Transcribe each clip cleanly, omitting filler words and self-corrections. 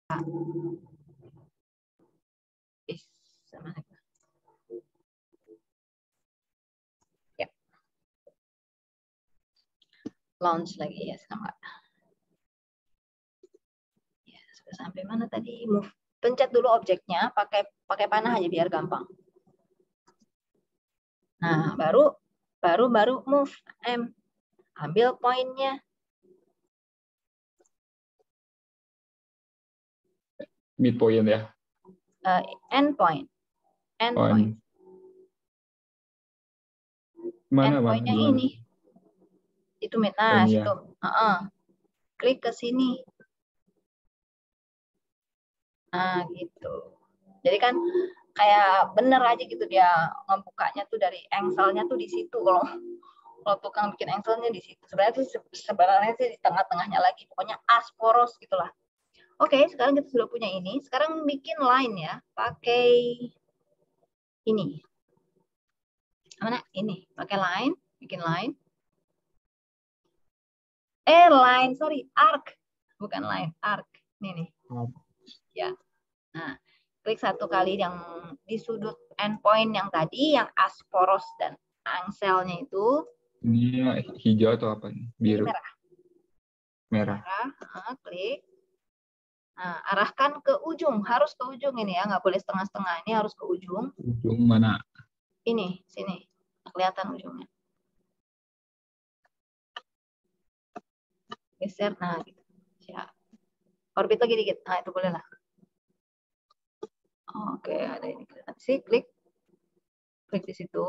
Ya. Launch lagi ya, sama. Ya, sudah sampai mana tadi? Move. Pencet dulu objeknya, pakai panah aja biar gampang. Nah, baru move M. Ambil poinnya. Midpoint ya. End point. Mana pointnya ini. Itu nah, ini situ. ya. Klik ke sini. Nah, gitu. Jadi kan kayak bener aja gitu dia ngebukanya tuh dari engselnya tuh di situ. Kalau tukang bikin engselnya di situ. Sebenarnya sih di tengah-tengahnya lagi. Pokoknya asporos gitulah. Oke, sekarang kita sudah punya ini. Sekarang bikin line ya, pakai ini. Mana? Ini, pakai line, bikin line. Line, sorry, arc. Bukan line, arc. Ini nih. Ya. Nah, klik satu kali yang di sudut endpoint yang tadi, yang asporos dan angselnya itu. Ini hijau atau apa? Biru. Ini Merah. Klik. Nah, arahkan ke ujung, harus ke ujung ini ya, nggak boleh setengah-setengah. Ini harus ke ujung. Ujung mana? Ini, sini. Kelihatan ujungnya. Geser, nah gitu. Siap. Orbit lagi dikit. Nah, itu boleh lah. Oke, ada ini. Sih, klik di situ.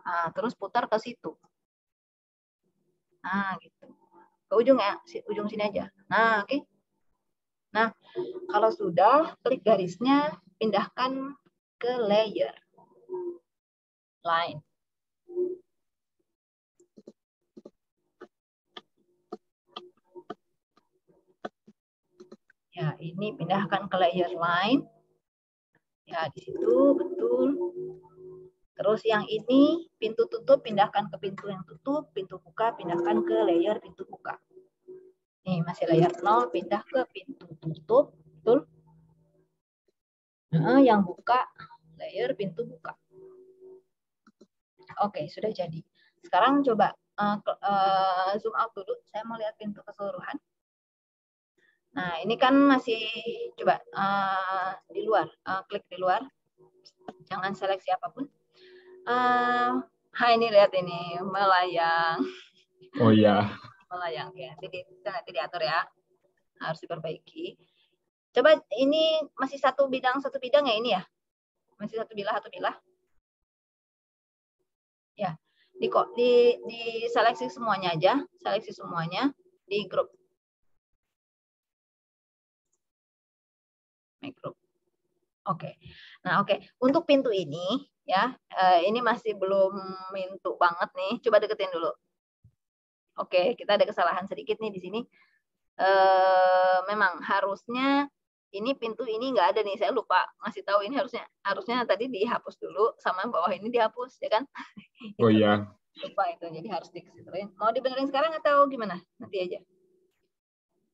Nah, terus putar ke situ. Nah, gitu. Ke ujung ya, ujung sini aja. Nah, oke. Nah, kalau sudah, klik garisnya, pindahkan ke layer. Line. Ya, ini pindahkan ke layer line. Ya, di situ, betul. Terus yang ini, pintu tutup, pindahkan ke pintu yang tutup. Pintu buka, pindahkan ke layer pintu buka. Nih, masih layer 0, pindah ke pintu tutup. Betul? Nah, yang buka, layer pintu buka. Oke, sudah jadi. Sekarang coba zoom out dulu. Saya mau lihat pintu keseluruhan. Nah, ini kan masih coba di luar, klik di luar, jangan seleksi apapun. Ini lihat ini melayang. Oh iya. Melayang ya. Nanti diatur ya, harus diperbaiki. Coba ini masih satu bidang ya ini ya, masih satu bilah. Ya, di seleksi semuanya aja, seleksi semuanya di grup. Oke. Nah, oke. Untuk pintu ini ya, ini masih belum mintu banget nih. Coba deketin dulu. Oke, kita ada kesalahan sedikit nih di sini. Memang harusnya ini pintu ini nggak ada nih. Saya lupa ngasih tahu ini harusnya tadi dihapus dulu sama bawah ini dihapus ya kan? Oh iya. Lupa itu. Jadi harus dikesirin. Mau dibenerin sekarang atau gimana? Nanti aja.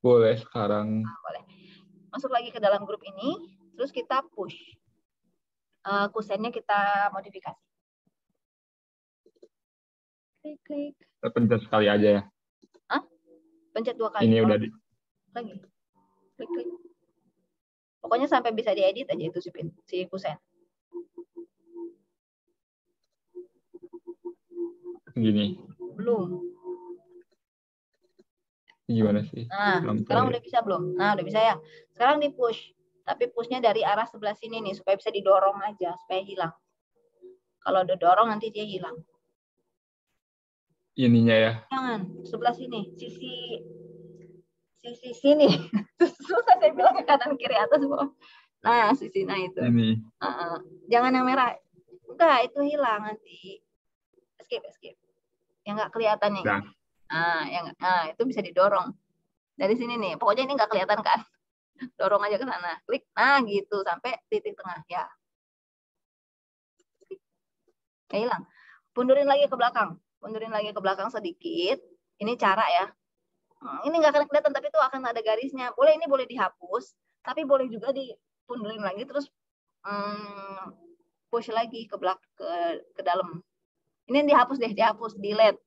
Boleh sekarang. Nah, boleh. Masuk lagi ke dalam grup ini. Terus kita push. Kusennya kita modifikasi. Klik. Pencet sekali aja ya. Hah? Pencet 2 kali. Ini udah di... Lagi. Klik. Pokoknya sampai bisa diedit aja itu si kusen. Gini. Belum. Gimana sih? Nah, sekarang udah bisa belum? Nah, udah bisa ya. Sekarang di push. Tapi pushnya dari arah sebelah sini nih, supaya bisa didorong aja, supaya hilang. Kalau udah dorong nanti dia hilang. Ininya ya? Jangan, sebelah sini. Sisi sini. Susah saya bilang ke kanan, kiri, atas, bawah. Nah, sisi itu. Ini. Jangan yang merah. Enggak, itu hilang nanti. Skip. Yang nggak kelihatan nih. Nah, itu bisa didorong. Dari sini nih. Pokoknya ini nggak kelihatan kan? Dorong aja ke sana. Klik. Nah, gitu. Sampai titik tengah. Ya. Hilang. Pundurin lagi ke belakang sedikit. Ini cara ya. Ini nggak akan kelihatan, tapi itu akan ada garisnya. Ini boleh dihapus. Tapi boleh juga dipundurin lagi terus push lagi ke ke dalam. Ini dihapus deh, dihapus, delete.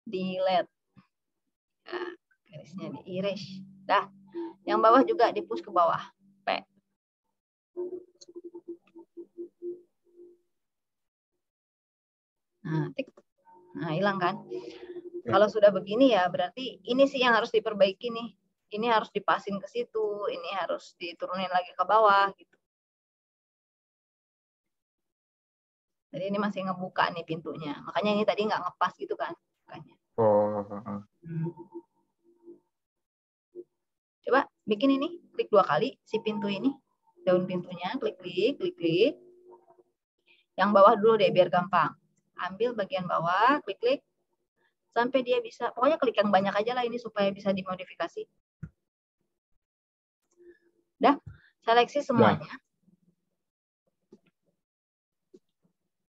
Delete. Nah, garisnya di erase. Dah. Yang bawah juga di-push ke bawah. P. Nah, tik. Nah, hilang kan? Ya. Kalau sudah begini ya, berarti ini sih yang harus diperbaiki nih. Ini harus dipasin ke situ, ini harus diturunin lagi ke bawah gitu. Jadi ini masih ngebuka nih pintunya. Makanya ini tadi nggak ngepas gitu kan. Makanya. Coba bikin ini, klik 2 kali si pintu ini. Daun pintunya, klik-klik, klik-klik. Yang bawah dulu deh biar gampang. Ambil bagian bawah, klik-klik. Sampai dia bisa, pokoknya klik yang banyak aja lah ini supaya bisa dimodifikasi. Udah, seleksi semuanya.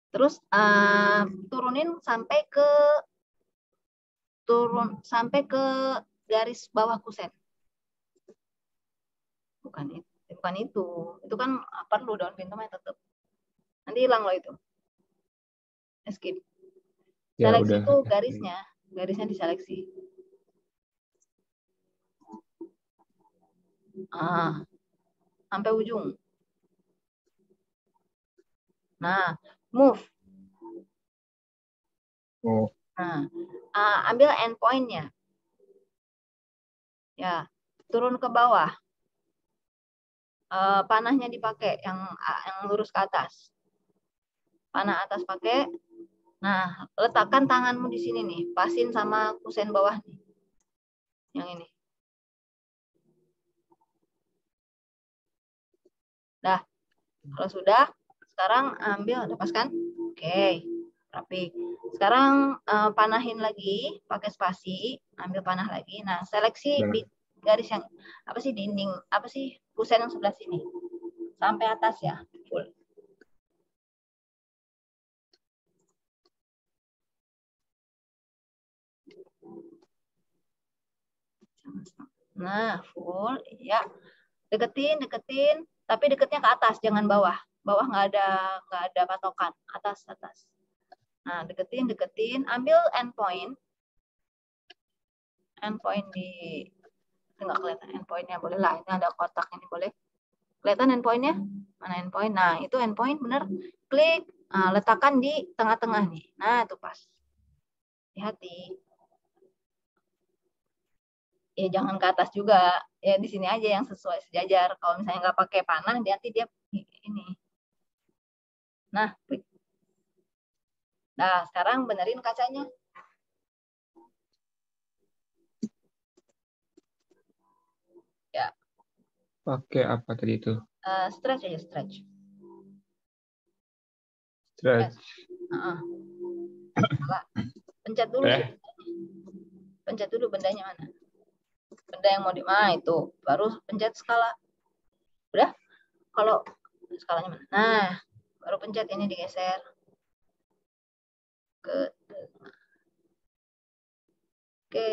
Terus turunin sampai ke garis bawah kusen. Bukan itu. Itu kan perlu daun pintu mah tetap. Nanti hilang loh itu. Escape. Seleksi Ya, tuh garisnya diseleksi. Sampai ujung. Nah, move. Nah, ambil endpoint-nya. Ya, turun ke bawah. Panahnya dipakai yang lurus ke atas. Panah atas pakai. Nah, letakkan tanganmu di sini nih, pasin sama kusen bawah nih. Yang ini. Dah. Kalau sudah, sekarang ambil, lepaskan. Oke, rapi. Sekarang panahin lagi, pakai spasi, ambil panah lagi. Nah, seleksi garis yang apa sih dinding, apa sih kusen yang sebelah sini. Sampai atas ya, full. Nah, full, ya. Deketin, tapi deketnya ke atas, jangan bawah. Bawah nggak ada patokan, atas. Nah, deketin, ambil endpoint di nggak kelihatan endpoint-nya, boleh lah. Ini ada kotak ini, boleh. Kelihatan endpoint-nya? Mana endpoint? Nah, itu endpoint, bener. Klik, letakkan di tengah-tengah nih. Nah, itu pas. Hati-hati. Ya, jangan ke atas juga. Ya, di sini aja yang sesuai sejajar. Kalau misalnya nggak pakai panah, nanti dia ini. Nah, klik. Nah, sekarang benerin kacanya. Ya. Pakai apa tadi itu? Stretch aja, stretch. Stretch. Pencet dulu sih. Pencet dulu bendanya mana. Benda yang mau itu. Baru pencet skala. Udah? Kalau skalanya mana? Nah, baru pencet ini digeser. Ke tengah. Oke.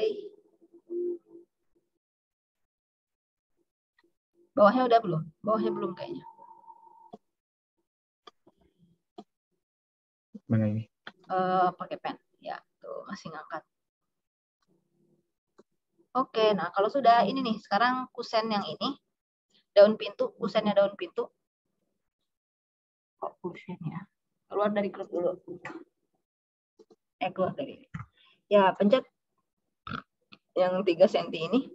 Bawahnya udah belum? Bawahnya belum kayaknya. Mana ini? Pakai pen. Ya, tuh masih ngangkat. Oke, nah kalau sudah ini nih, sekarang kusen yang ini, kusennya daun pintu. Kok kusennya? Keluar dari grup dulu. Keluar dari. Ya, pencet yang 3 cm ini.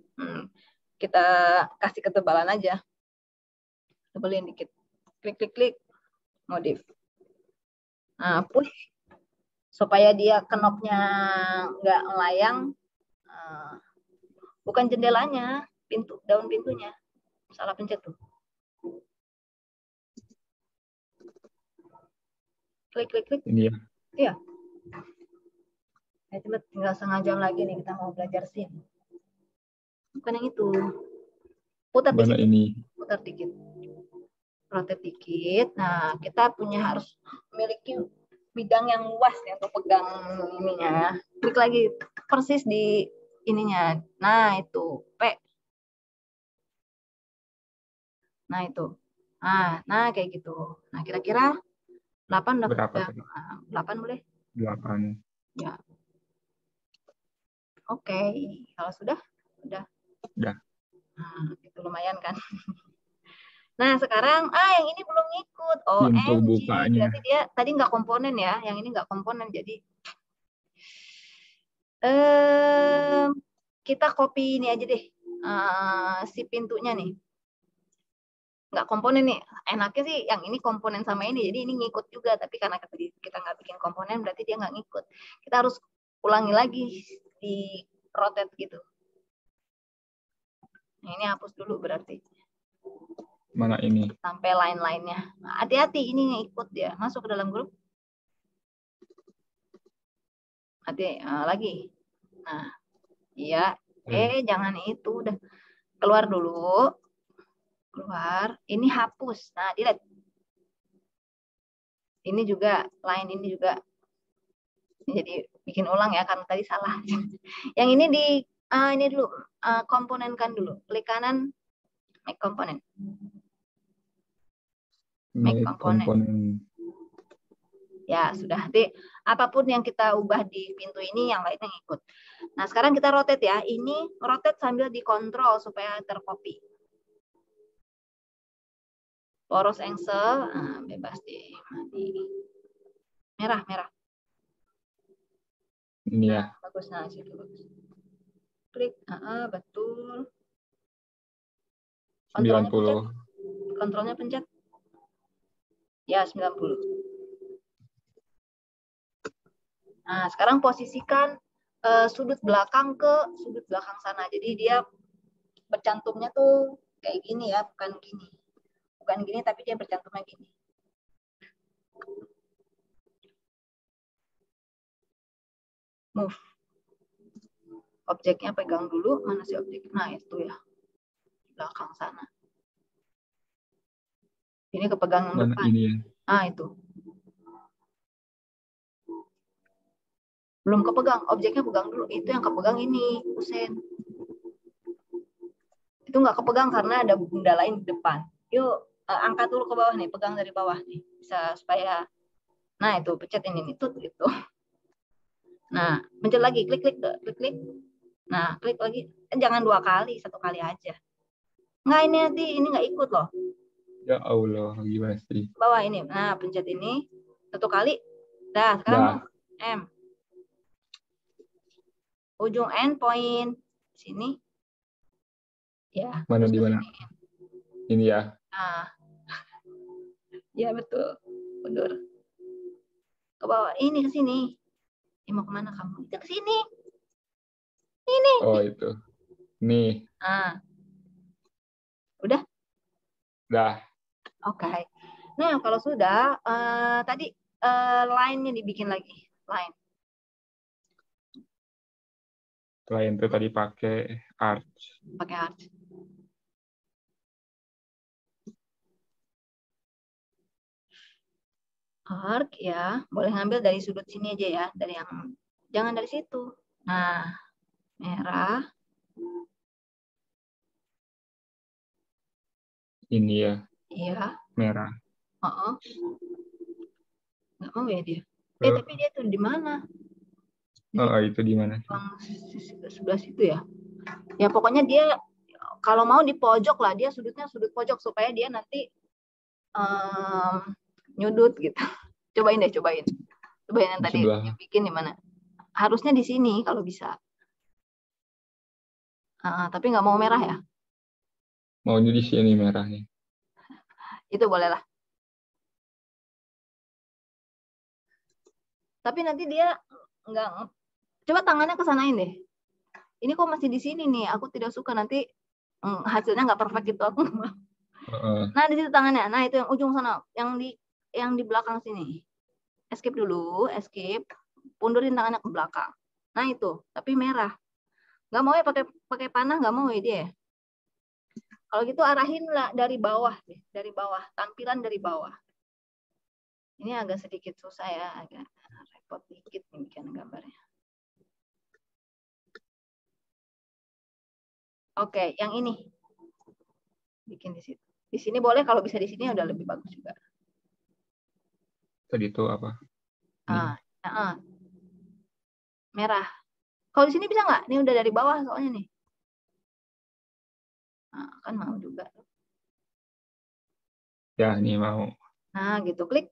Kita kasih ketebalan aja. Tebelin dikit. Klik. Modif. Nah, push. Supaya dia knopnya nggak melayang. Bukan jendelanya, daun pintunya. Salah pencet tuh. Klik. Ini ya. Iya. Tinggal setengah jam lagi nih kita mau belajar scene. Bukan yang itu. Putar Mana dikit. ini? Putar dikit. Rotate dikit. Nah, kita harus memiliki bidang yang luas ya untuk pegang ininya. Klik lagi persis di ininya. Nah, itu P. Nah, itu. Nah kayak gitu. Nah, kira-kira 8 Berapa udah tadi? 8 boleh? 8. Ya. Oke. Kalau sudah? Udah. Udah. Nah, itu lumayan kan. Nah, sekarang yang ini belum ngikut. Pintu OMG. bukanya. Berarti dia tadi nggak komponen ya. Yang ini nggak komponen. Jadi kita copy ini aja deh. Si pintunya nih. Nggak komponen nih. Enaknya sih yang ini komponen sama ini. Jadi ini ngikut juga. Tapi karena kita nggak bikin komponen, berarti dia nggak ngikut. Kita harus ulangi lagi di rotate gitu. Nah, ini hapus dulu berarti. Mana ini? Sampai line-line-nya. Nah, hati-hati ini ngikut dia. Masuk ke dalam grup. Hati lagi. Nah, iya. Jangan itu. Udah keluar dulu. Keluar. Ini hapus. Nah, delete. Ini juga, line ini juga. Jadi bikin ulang ya, karena tadi salah. Yang ini ini dulu. Komponenkan dulu. Klik kanan. Make komponen. Make komponen. Ya, sudah. Nanti apapun yang kita ubah di pintu ini, yang lainnya ngikut. Nah, sekarang kita rotate ya. Ini rotate sambil dikontrol supaya tercopy. Poros engsel, bebas deh. Merah. Ini ya. Bagus, nah situ bagus. Klik, betul. 90. Kontrolnya pencet. Ya, 90. Nah, sekarang posisikan sudut belakang ke sudut belakang sana. Jadi dia bercantumnya tuh kayak gini ya, bukan gini. Bukan gini, tapi dia bercantumnya gini. Move. Objeknya pegang dulu. Mana sih objek? Nah, itu ya. Di belakang sana. Ini kepegang yang depan. Ini ya. Itu. Belum kepegang. Objeknya pegang dulu. Itu yang kepegang ini. Kusen. Itu nggak kepegang karena ada benda lain di depan. Yuk, angkat dulu ke bawah nih. Pegang dari bawah nih. Bisa supaya... Nah, itu. Pencet ini. Tut, gitu. Nah, pencet lagi. Klik. Nah, klik lagi. Jangan 2 kali. 1 kali aja. Nggak, ini nanti. Ini nggak ikut loh. Ya Allah, gimana sih? Bawah ini. Nah, pencet ini 1 kali. Dah, sekarang M. Ujung end point. Sini. Ya. Mana di mana? Ini ya. Ya, betul. Mundur. Ke bawah. Ini ke sini. Ini mau kemana kamu? Itu ke sini. Ini. Oh, itu. Nih. Udah? Udah. Oke. Nah, kalau sudah, tadi line-nya dibikin lagi. Line. Line itu tadi pakai arch. Pakai arch. Arc ya, boleh ngambil dari sudut sini aja ya, dari yang jangan dari situ. Nah, merah. Ini ya. Iya. Merah. Nggak mau ya dia. Tapi dia tuh di mana? Itu di mana? Sebelah situ ya. Ya pokoknya dia kalau mau di pojok lah, dia sudutnya sudut pojok supaya dia nanti nyudut gitu. Cobain deh. Cobain yang tadi yang bikin di mana? Harusnya di sini kalau bisa. Tapi nggak mau merah ya? Maunya di sini merahnya. Itu boleh lah. Tapi nanti dia nggak. Coba tangannya kesanain deh. Ini kok masih di sini nih? Aku tidak suka nanti hasilnya nggak perfect itu aku. Nah di situ tangannya. Nah itu yang ujung sana, yang di belakang sini. Escape dulu, escape. Pundurin tangannya ke belakang. Nah itu, tapi merah. Nggak mau ya pakai panah, nggak mau ya dia. Kalau gitu arahin lah dari bawah deh, dari bawah, tampilan dari bawah. Ini agak sedikit susah ya, agak repot dikit nih bikin gambarnya. Oke, yang ini bikin di situ. Di sini boleh, kalau bisa di sini udah lebih bagus juga. Tadi itu apa? Merah. Kalau di sini bisa nggak? Ini udah dari bawah soalnya nih. Nah, kan mau juga. Ya, ini mau. Nah, gitu, klik.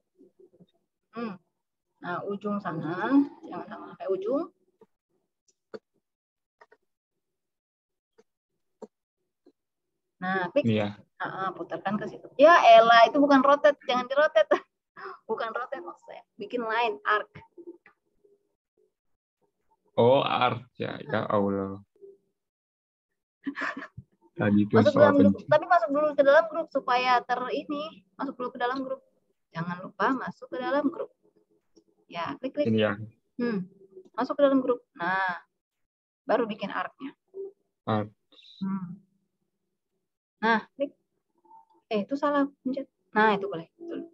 Nah, ujung sana, jangan sampai ujung. Nah, klik. Ini ya. Putarkan ke situ. Ya elah, itu bukan rotate, jangan di rotate. Bukan rotate maksudnya. Bikin line, arc. Oh, art ya. Ya Allah. Tadi itu Masuk soal dalam grup, pencet. tapi masuk dulu ke dalam grup supaya masuk dulu ke dalam grup. Jangan lupa masuk ke dalam grup. Ya, klik. Ini ya. Masuk ke dalam grup. Nah, baru bikin arc-nya. Art. Nah, klik. Itu salah pencet. Nah, itu boleh. Betul.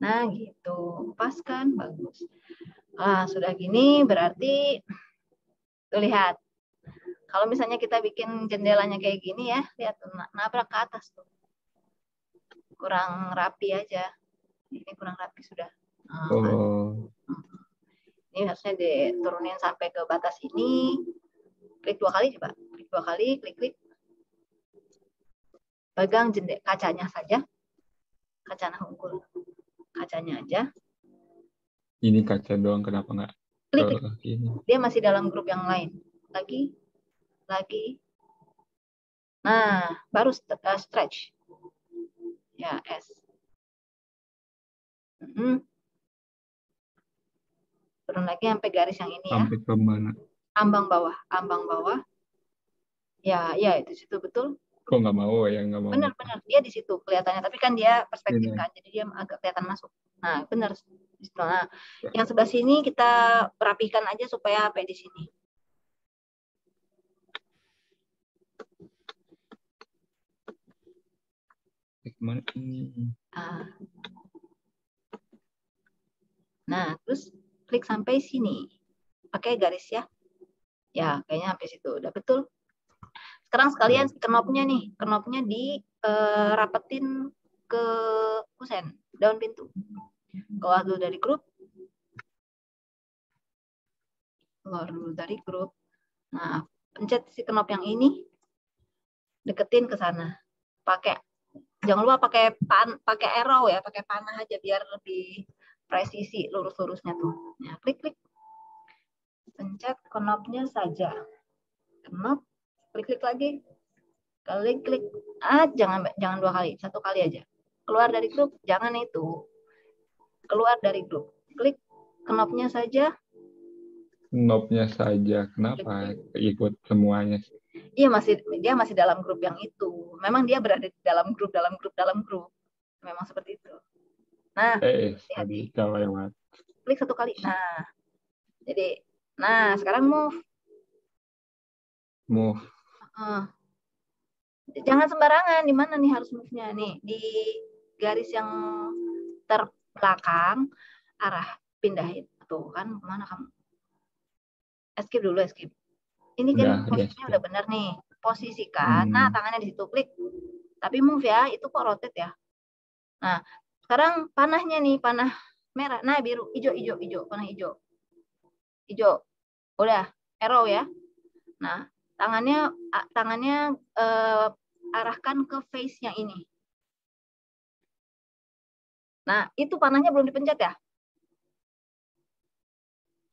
Nah, gitu. Pas kan? Bagus. Sudah gini berarti tuh lihat. Kalau misalnya kita bikin jendelanya kayak gini ya, lihat nabrak ke atas tuh. Kurang rapi aja. Ini kurang rapi sudah. Ini harusnya diturunin sampai ke batas ini. Klik 2 kali coba. Klik 2 kali, klik. Pegang kacanya saja. Kaca unggul. Kacanya aja. Ini kaca doang, kenapa nggak? Klik. Ini. Dia masih dalam grup yang lain. Lagi. Nah, baru stretch. Ya, S. Turun lagi sampai garis yang ini ya. Sampai ke mana? Ambang bawah. Ya, itu situ betul. Kok nggak mau ya? Nggak mau. Benar. Dia di situ kelihatannya. Tapi kan dia perspektif Ini. kan. Jadi dia agak kelihatan masuk. Nah, benar. Nah, yang sebelah sini kita rapikan aja supaya sampai di sini. Gimana ini? Nah, terus klik sampai sini. Pakai garis ya. Ya, kayaknya sampai situ. Udah betul. Sekarang sekalian knopnya nih. Knopnya rapetin ke kusen. Daun pintu. Keluar dulu dari grup. Nah, pencet si knop yang ini. Deketin ke sana. Jangan lupa pakai arrow ya, pakai panah aja biar lebih presisi lurus-lurusnya tuh. Nah, klik. Pencet knopnya saja. Knop, klik lagi. Klik. Jangan 2 kali, 1 kali aja. Keluar dari grup, jangan itu. Keluar dari grup. Klik knopnya saja. Knopnya saja. Kenapa ikut semuanya? Dia masih dalam grup yang itu. Memang dia berada di dalam grup. Memang seperti itu. Nah, tadi kalau lewat. Klik 1 kali. Nah, sekarang move. Jangan sembarangan. Di mana nih harus move-nya nih? Di garis yang terbelakang, arah pindahin. Tuh kan, kemana kamu? Escape dulu. Ini kan posisinya udah benar nih. Posisikan. Nah, tangannya di situ. Klik. Tapi move ya. Itu kok rotate ya. Nah, sekarang panahnya nih. Panah merah. Nah, biru. Hijau. Panah hijau. Udah. Arrow ya. Nah, tangannya arahkan ke face yang ini. Nah, itu panahnya belum dipencet ya?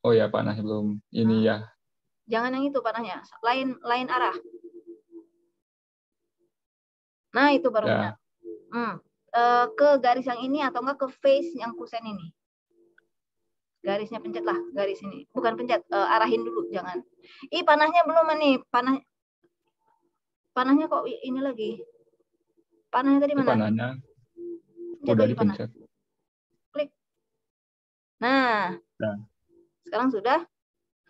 Oh ya, panahnya belum. Ini ya. Jangan yang itu panahnya. Lain arah. Nah, itu baru benar. Ke garis yang ini atau enggak ke face yang kusen ini. Garisnya pencetlah, garis ini. Bukan pencet, arahin dulu, jangan. Panahnya belum nih. Panahnya kok ini lagi. Panahnya tadi mana? Panahnya udah dipencet. Klik. Nah. Sekarang sudah.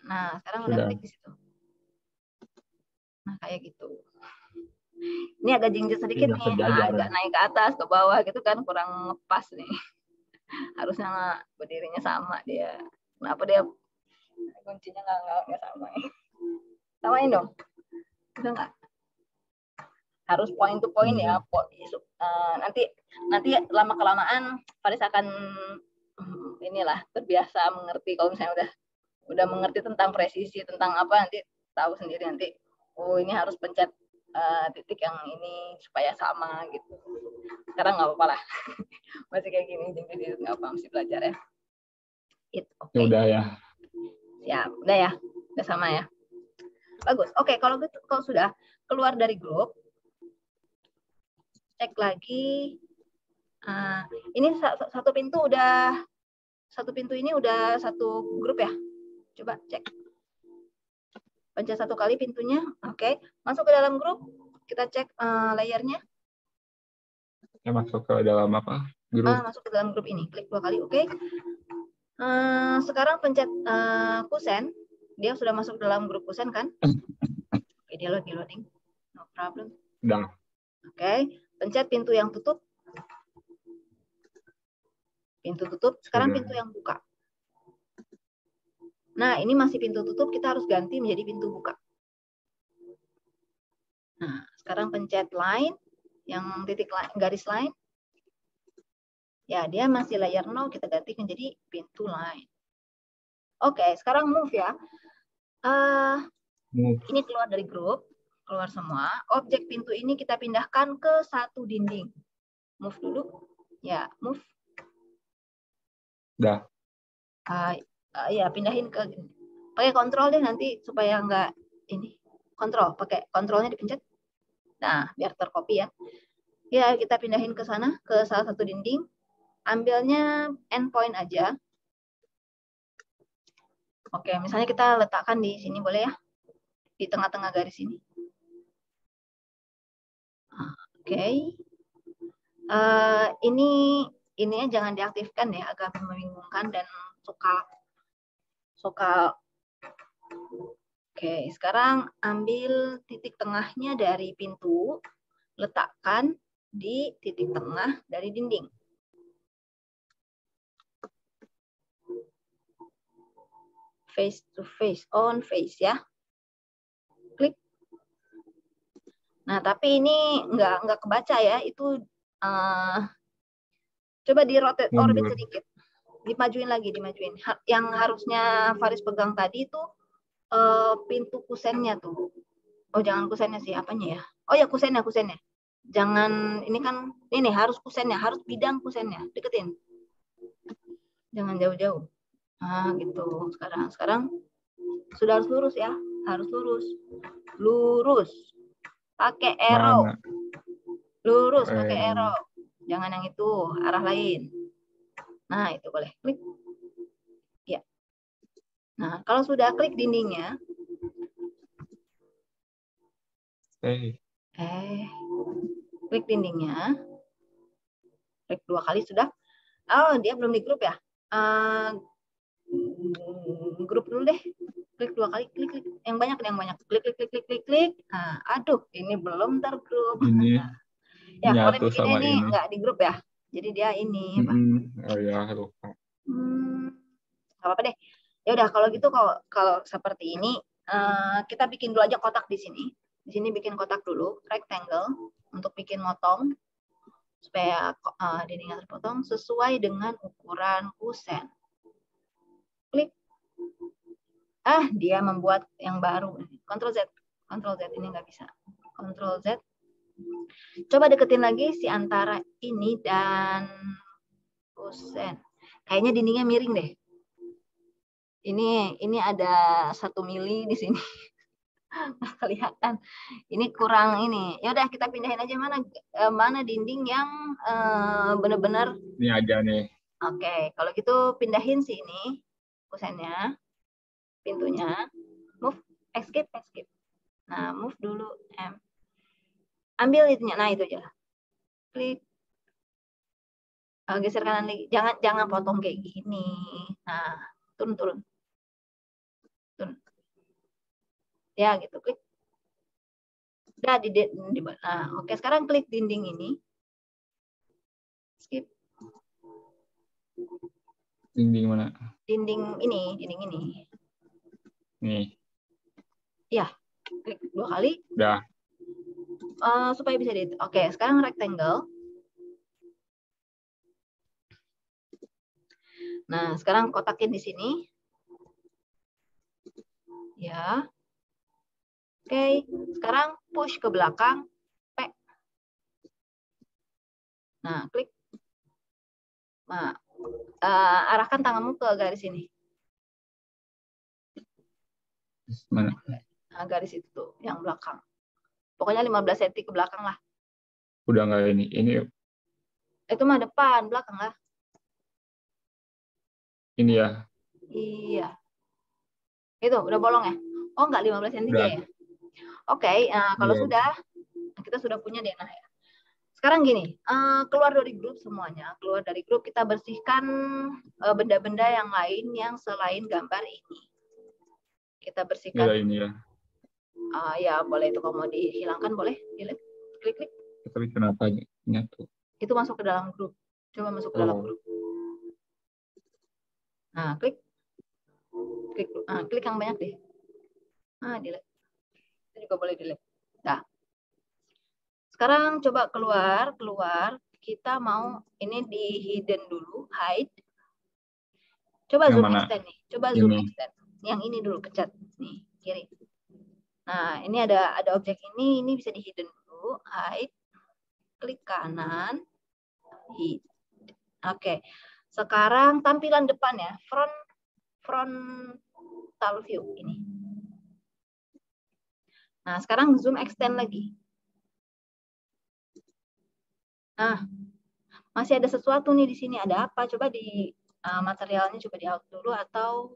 Nah, sekarang udah klik di situ. Nah, kayak gitu. Ini agak jinjit sedikit nih. Agak naik ke atas, ke bawah gitu kan. Kurang ngepas nih. Harusnya berdirinya sama dia. Kenapa dia Kuncinya nggak sama. Samain dong. Udah nggak? Harus point to point ya. Nanti lama kelamaan Faris akan inilah terbiasa mengerti. Kalau misalnya udah mengerti tentang presisi, tentang apa, nanti tahu sendiri nanti. Oh, ini harus pencet titik yang ini supaya sama gitu. Sekarang nggak apa-apa lah. Masih kayak gini, jadi nggak apa, mesti belajar ya. Okay. Udah ya. Siap, udah ya, udah sama ya. Bagus. Oke, kalau gitu, kalau sudah keluar dari grup, cek lagi. Ini satu pintu ini udah satu grup ya. Coba cek. Pencet satu kali pintunya. Oke, masuk ke dalam grup. Kita cek layernya. Ya, masuk ke dalam apa? Grup. Masuk ke dalam grup ini. Klik 2 kali. Oke. Sekarang pencet kusen. Dia sudah masuk dalam grup kusen kan? Oke, dia loading. No problem. Udah. Oke, pencet pintu yang tutup. Pintu tutup. Sekarang Sudah. pintu yang buka. Nah, ini masih pintu tutup. Kita harus ganti menjadi pintu buka. Nah, sekarang pencet line. Yang titik garis line. Ya, dia masih layer 0. Kita ganti menjadi pintu line. Oke, sekarang move ya. Ini keluar dari grup. Keluar semua. Objek pintu ini kita pindahkan ke satu dinding. Move dulu. Ya, move. Udah. Ya, pindahin ke pakai kontrol deh nanti supaya nggak ini. Kontrol, pakai kontrolnya dipencet. Nah, biar tercopy ya. Ya, kita pindahin ke sana, ke salah satu dinding. Ambilnya endpoint aja. Oke, misalnya kita letakkan di sini boleh ya? Di tengah-tengah garis ini. Oke. Ini jangan diaktifkan ya, agak membingungkan dan suka. Oke, sekarang ambil titik tengahnya dari pintu, letakkan di titik tengah dari dinding. Face to face, on face ya. Klik. Nah, tapi ini nggak kebaca ya, itu coba di rotate orbit sedikit. Dimajuin lagi, dimajuin. Yang harusnya Faris pegang tadi itu pintu kusennya tuh. Oh, jangan kusennya sih, apanya ya? Oh ya, kusennya. Jangan, ini kan, ini harus kusennya, harus bidang kusennya. Deketin. Jangan jauh-jauh. Nah, gitu. Sekarang sudah harus lurus ya. Harus lurus. Lurus. Pakai arrow. Mana? Lurus, pakai arrow. Jangan yang itu, arah lain. Nah, itu boleh. Klik. Ya. Nah, kalau sudah klik dindingnya, klik dindingnya, klik 2 kali sudah. Oh, dia belum di grup ya? Grup dulu deh. Klik 2 kali, klik. Yang banyak. Klik. Nah, aduh, ini belum tergrup. Ini ya, kalau nyatu sama ini ini. nggak di grup ya. Jadi dia ini. Oh ya, lupa. Apa deh. Ya udah, kalau gitu kalau seperti ini, kita bikin dulu aja kotak di sini. Di sini bikin kotak dulu, rectangle, untuk bikin motong, supaya dindingnya terpotong sesuai dengan ukuran kusen. Klik. Dia membuat yang baru. Ctrl Z ini nggak bisa. Ctrl Z. Coba deketin lagi si antara ini dan kusen. Kayaknya dindingnya miring deh. Ini ada 1 mili di sini. Nggak kelihatan. Ini kurang ini. Ya udah, kita pindahin aja mana dinding yang benar-benar. Ini aja nih. Oke, kalau gitu pindahin sini kusennya, pintunya, move, escape. Nah, move dulu M. Ambil itunya. Nah, itu aja. Klik. Geser kanan lagi. Jangan potong kayak gini. Nah, turun. Ya, gitu. Klik. Udah nah, oke, sekarang klik dinding ini. Skip. Dinding mana? Dinding ini. Nih, Ya, klik 2 kali udah. supaya bisa di. Oke, sekarang rectangle. Nah, sekarang kotakin di sini. Ya. Oke, sekarang push ke belakang. P. Nah, klik. Nah, arahkan tanganmu ke garis ini. Mana? Nah, garis itu tuh, yang belakang. Pokoknya 15 cm ke belakang lah. Udah nggak ini. Ini Itu mah depan, belakang lah. ini ya. Iya. Itu, udah bolong ya? Oh, enggak, 15 cm Udah. ya? Oke, kalau Iya. sudah, kita sudah punya DNA ya. Sekarang gini, keluar dari grup semuanya. Keluar dari grup, kita bersihkan benda-benda yang lain yang selain gambar ini. Kita bersihkan. Nggak ini ya. Ya, boleh itu kalau mau dihilangkan, boleh. Klik-klik. Tapi kenapa nyatu? Itu masuk ke dalam grup. Coba masuk ke dalam grup. Nah, klik. Klik yang banyak deh. Delete. Itu juga boleh delete. Nah, sekarang coba keluar. Kita mau ini di hidden dulu, hide. Coba Yang zoom mana? extend nih. Coba Ini. zoom extend. Yang ini dulu pencet nih, kiri. Nah, ini ada objek ini bisa di hidden dulu, hide. Klik kanan, hide. Oke. Sekarang tampilan depan ya, frontal view ini. Nah, sekarang zoom extend lagi. Nah, masih ada sesuatu nih di sini. Ada apa? Coba di materialnya coba di out dulu atau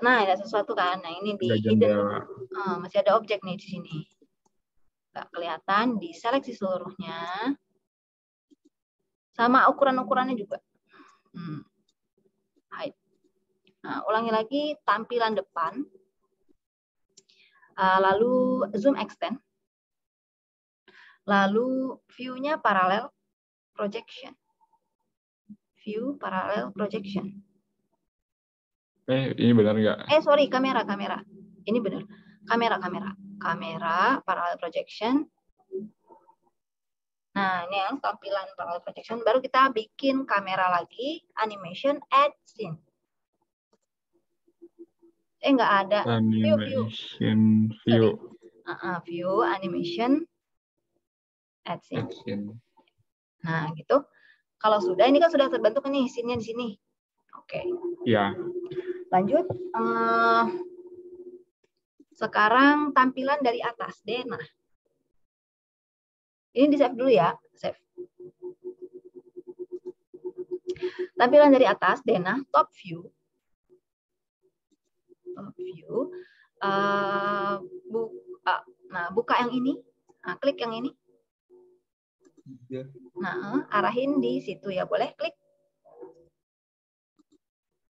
nah, ada sesuatu kan. Nah, ini di hidden dulu. Masih ada objek nih di sini. Nggak kelihatan, diseleksi seluruhnya. Sama ukuran-ukurannya juga. Hide. Nah, ulangi lagi tampilan depan. Lalu zoom extend. Lalu view-nya parallel projection. View parallel projection. Ini benar nggak? Sorry, kamera. Ini benar. Kamera parallel projection. Nah, ini yang tampilan parallel projection. Baru kita bikin kamera lagi, animation, add scene. Nggak ada. Animation view. View, animation, add scene. Nah, gitu. Kalau sudah, ini kan sudah terbentuk nih scene-nya di sini. Oke. Ya. Lanjut. Sekarang tampilan dari atas, DNA. Ini di save dulu ya, save. Tampilan dari atas, DNA, top view. Buka yang ini. Nah, klik yang ini. Nah, arahin di situ ya, boleh klik.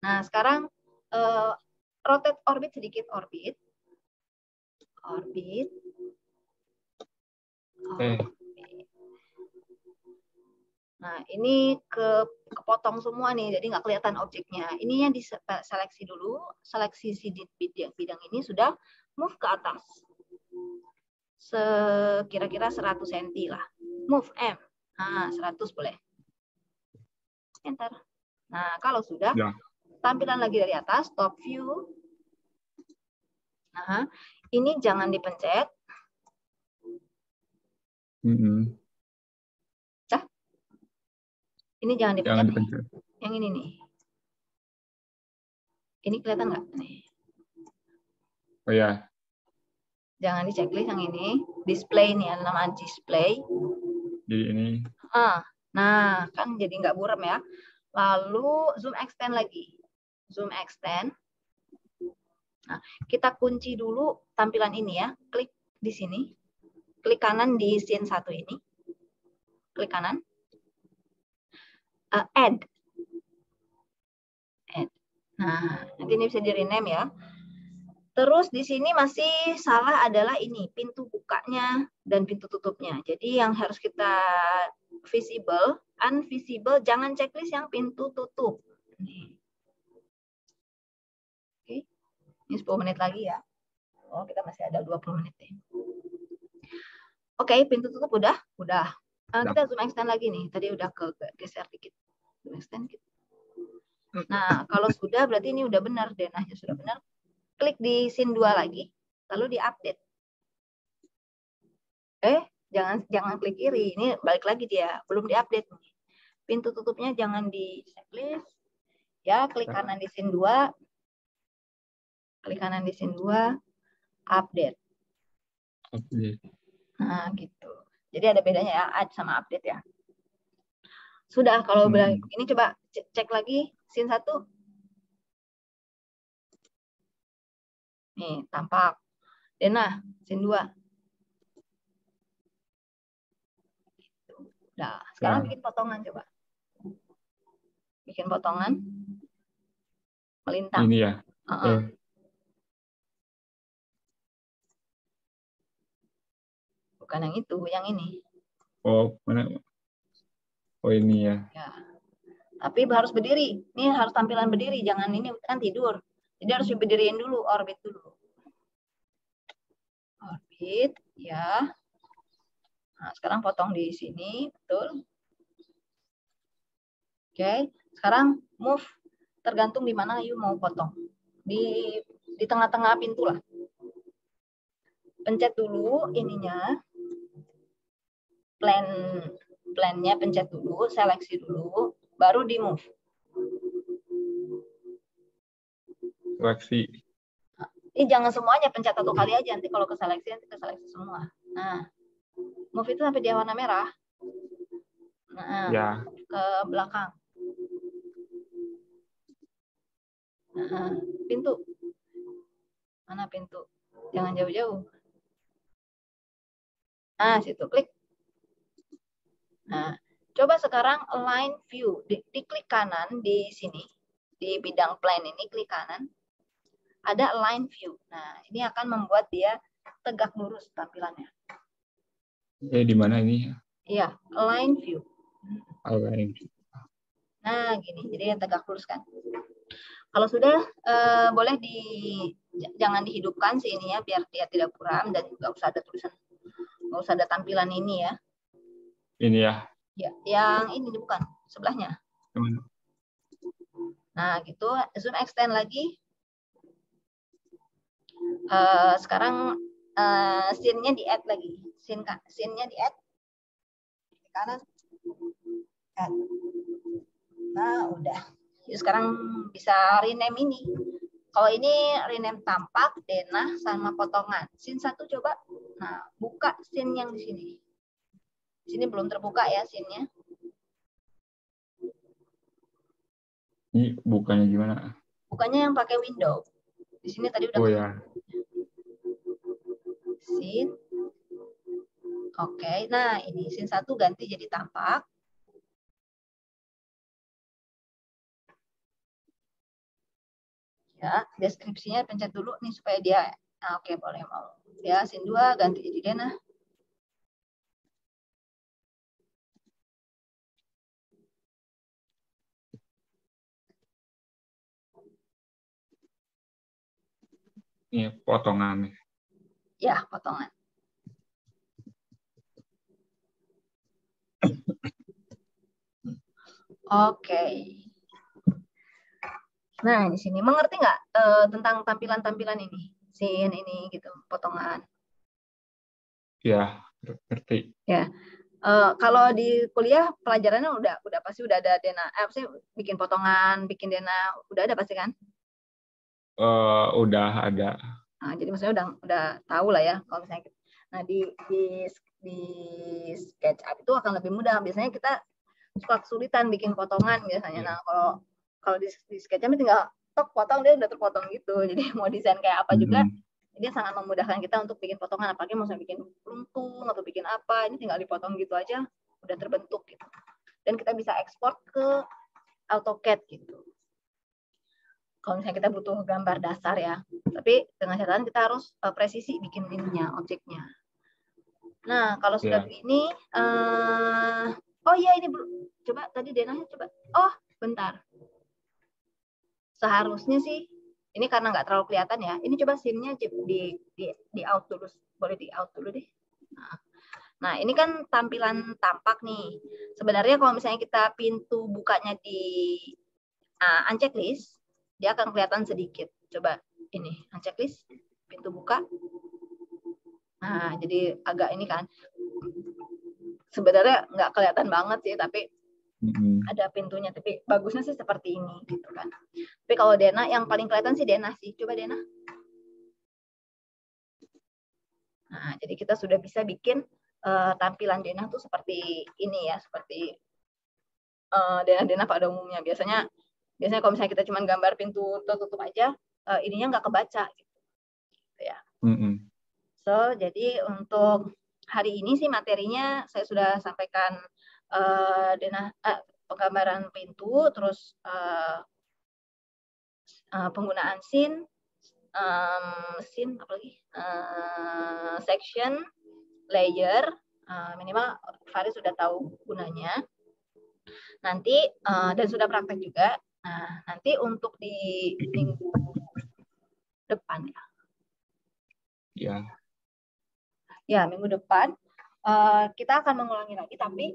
Nah, sekarang rotate orbit sedikit, orbit. Nah, ini kepotong semua nih, jadi nggak kelihatan objeknya. Ininya diseleksi dulu, seleksi si bidang ini sudah move ke atas. Kira-kira 100 cm lah. Move M. Nah, 100 boleh. Enter. Nah, kalau sudah, tampilan lagi dari atas, top view. Nah, ini jangan dipencet. Ini jangan dipencet. Yang ini nih. Ini kelihatan nggak? Nih. Oh ya. Jangan di checklist yang ini. Display nih, nama display. Jadi ini. Nah, kan jadi nggak buram ya. Lalu zoom extend lagi. Zoom extend. Nah, kita kunci dulu tampilan ini ya. Klik di sini. Klik kanan di scene 1 ini. Klik kanan. Add. Nah, nanti ini bisa di rename ya. Terus di sini masih salah adalah ini, pintu bukanya dan pintu tutupnya. Jadi yang harus kita visible, unvisible, jangan checklist yang pintu tutup. Ini 10 menit lagi ya. Oh, kita masih ada 20 menit nih. Oke, pintu tutup udah. Kita zoom extend lagi nih. Tadi udah geser dikit. Zoom extend dikit. Nah, kalau sudah berarti ini udah benar, denahnya sudah benar. Klik di scene 2 lagi, lalu di-update. Jangan klik kiri. Ini balik lagi dia, belum di-update. Pintu tutupnya jangan di checklist. Ya, klik kanan di scene 2. Klik kanan di scene 2, update. Nah, gitu. Jadi ada bedanya ya, add sama update ya. Sudah, kalau ini coba cek lagi scene 1. Nih, tampak. Denah, scene 2. Nah, sekarang bikin potongan coba. Bikin potongan. Melintang. Ini ya. Bukan yang itu, yang ini. Oh, mana? Oh, ini ya. Ya. Tapi harus berdiri. Ini harus tampilan berdiri, jangan ini kan tidur. Jadi harus diberdiriin dulu, orbit dulu. Orbit, ya. Nah, sekarang potong di sini, betul. Oke, sekarang move. Tergantung di mana you mau potong. Di tengah-tengah pintu lah. Pencet dulu ininya. Plan-nya pencet dulu, seleksi dulu, baru di move. Seleksi. Ini jangan semuanya, pencet satu kali aja, nanti kalau ke seleksi nanti ke seleksi semua. Nah, move itu sampai dia warna merah. Nah, ya. ke belakang. Nah, pintu. Mana pintu? Jangan jauh-jauh. Nah, situ klik. Nah, coba sekarang align view. Diklik kanan di sini. Di bidang plan ini, klik kanan. Ada align view. Nah, ini akan membuat dia tegak lurus tampilannya. Di mana ini? Iya, align view. Align view. Nah, gini. Jadi yang tegak lurus kan. Kalau sudah, boleh jangan dihidupkan sih ininya, biar dia tidak buram dan nggak usah ada tulisan, nggak usah ada tampilan ini ya. Ini ya. Ya, yang ini bukan sebelahnya. Nah, gitu. Zoom extend lagi. Sekarang scene-nya di-add lagi. Scene-nya di-add. Kanan. Add. Nah, udah. Jadi sekarang bisa rename ini. Kalau ini rename tampak, denah, sama potongan. Scene 1 coba. Nah, buka scene yang di sini. Di sini belum terbuka ya scene-nya. Ini bukanya gimana? Bukanya yang pakai window. Di sini tadi udah. Oh ya. Scene. Oke, nah ini scene 1 ganti jadi tampak. Ya, deskripsinya pencet dulu nih supaya dia, nah, oke boleh mau. Ya, scene 2 ganti jadi denah. Ini potongan. Ya, potongan. Oke. Nah, di sini mengerti nggak tentang tampilan-tampilan ini? Scene ini gitu, potongan. Ya, ngerti. Ya. Kalau di kuliah pelajarannya udah pasti udah ada denah. Sih bikin potongan, bikin denah, udah ada pasti kan? Udah ada. Nah, jadi maksudnya udah tahu lah ya kalau misalnya. Nah, di SketchUp itu akan lebih mudah. Biasanya kita suka kesulitan bikin potongan biasanya. Nah, kalau di SketchUp tinggal tok potong, dia udah terpotong gitu. Jadi mau desain kayak apa juga, ini sangat memudahkan kita untuk bikin potongan. Apalagi mau bikin peluntung atau bikin apa, ini tinggal dipotong gitu aja, udah terbentuk gitu. Dan kita bisa ekspor ke AutoCAD gitu. Kalau misalnya kita butuh gambar dasar ya, tapi dengan catatan kita harus presisi bikin ininya, objeknya. Nah, kalau sudah begini, oh iya ini belum, coba tadi denahnya coba. Oh, bentar. Seharusnya sih Ini karena nggak terlalu kelihatan ya. Ini coba scene-nya di out dulu. Boleh di out dulu deh. Nah, ini kan tampilan tampak nih. Sebenarnya kalau misalnya kita pintu bukanya di unchecklist, dia akan kelihatan sedikit. Coba ini unchecklist, pintu buka. Nah, jadi agak ini kan. Sebenarnya nggak kelihatan banget sih, tapi ada pintunya. Tapi bagusnya sih seperti ini gitu kan. Tapi kalau Dena yang paling kelihatan sih Dena sih. Coba Dena. Nah, jadi kita sudah bisa bikin tampilan Dena tuh seperti ini ya, seperti Dena pada umumnya. Biasanya kalau misalnya kita cuma gambar pintu tutup aja, ininya nggak kebaca gitu ya. So, jadi untuk hari ini sih materinya saya sudah sampaikan penggambaran pintu, terus penggunaan scene, apalagi section, layer, minimal Faris sudah tahu gunanya. Nanti dan sudah praktek juga. Nah, nanti untuk di minggu depan ya. Ya. Ya, minggu depan kita akan mengulangi lagi, tapi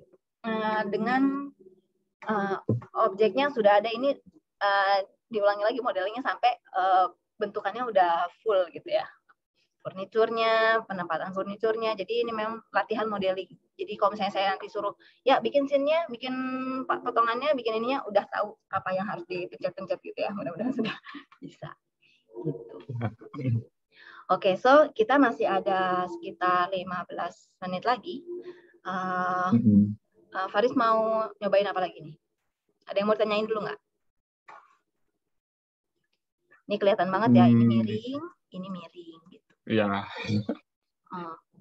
dengan objeknya sudah ada ini, diulangi lagi modelingnya sampai bentukannya udah full gitu ya. Furniturnya, penempatan furniturnya. Jadi ini memang latihan modeling. Jadi kalau misalnya saya nanti suruh, ya bikin scene-nya, bikin potongannya, bikin ininya, udah tahu apa yang harus dipencet-pencet gitu ya. Mudah-mudahan sudah bisa. Gitu. Oke, so kita masih ada sekitar 15 menit lagi. Faris mau nyobain apa lagi nih? Ada yang mau tanyain dulu nggak? Ini kelihatan banget ya, ini miring, ini miring. Gitu. Iya.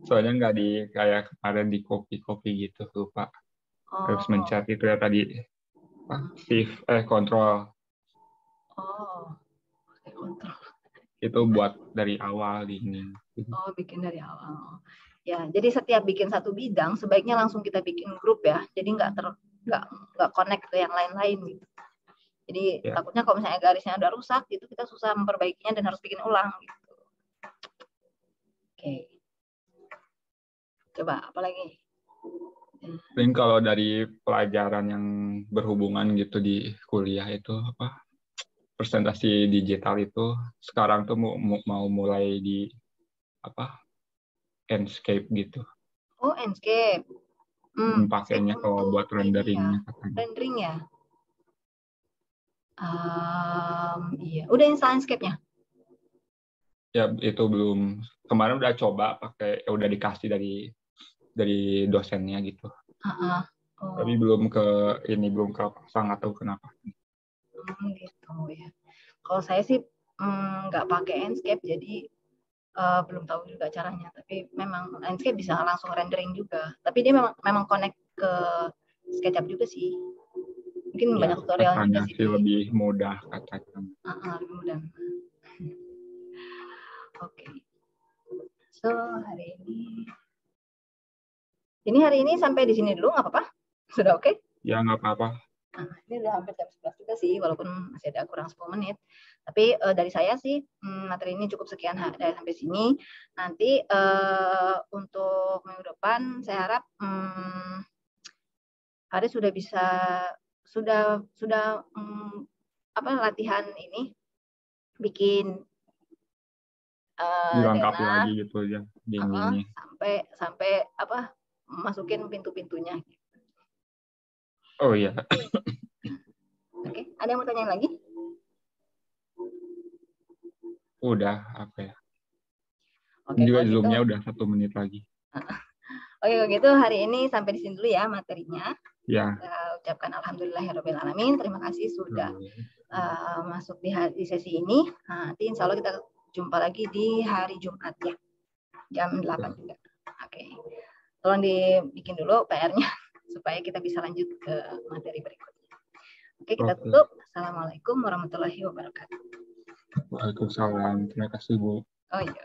Soalnya nggak kayak kemarin di copy gitu, lupa. Harus mencet itu ya tadi. Kontrol. Kontrol. Itu buat dari awal ini. Bikin dari awal. Ya, jadi setiap bikin satu bidang sebaiknya langsung kita bikin grup ya. Jadi nggak connect ke yang lain-lain gitu. Jadi takutnya kalau misalnya garisnya udah rusak gitu, kita susah memperbaikinya dan harus bikin ulang gitu. Oke. Coba apa lagi? Mungkin kalau dari pelajaran yang berhubungan gitu di kuliah itu apa? Presentasi digital itu sekarang tuh mau mulai di apa? Enscape gitu. Oh, Enscape. Pakainya kalau buat renderingnya. Rendering ya? Iya. Udah install Enscape-nya? Ya itu belum. Kemarin udah coba pakai, udah dikasih dari dosennya gitu. Tapi belum ke pasang atau kenapa. Gitu ya. Kalau saya sih nggak pakai Enscape, jadi belum tahu juga caranya. Tapi memang Enscape bisa langsung rendering juga. Tapi dia memang connect ke SketchUp juga sih. Mungkin banyak tutorial juga sih. Lebih mudah katanya. Lebih mudah. Oke. So hari ini sampai di sini dulu, nggak apa-apa? Sudah oke? Ya nggak apa-apa. Nah, ini udah hampir jam 11 juga sih, walaupun masih ada kurang 10 menit. Tapi dari saya sih, materi ini cukup sekian dari sampai sini. Nanti untuk minggu depan, saya harap Hari sudah bisa, latihan ini, bikin dilengkapi lagi gitu ya dindingnya. Sampai masukin pintu-pintunya. Oh iya. Oke, ada yang mau tanyain lagi? Udah apa ya? Oke, juga Zoom-nya udah 1 menit lagi. Oke, kalau gitu hari ini sampai di sini dulu ya materinya. Ya. Saya ucapkan alhamdulillahirobbilalamin. Terima kasih sudah masuk di sesi ini. Nanti insya Allah kita jumpa lagi di hari Jumat ya, jam 8 juga. Oke. Tolong dibikin dulu PR-nya supaya kita bisa lanjut ke materi berikutnya. Oke, kita tutup. Assalamualaikum warahmatullahi wabarakatuh. Waalaikumsalam. Terima kasih, Bu. Oh iya.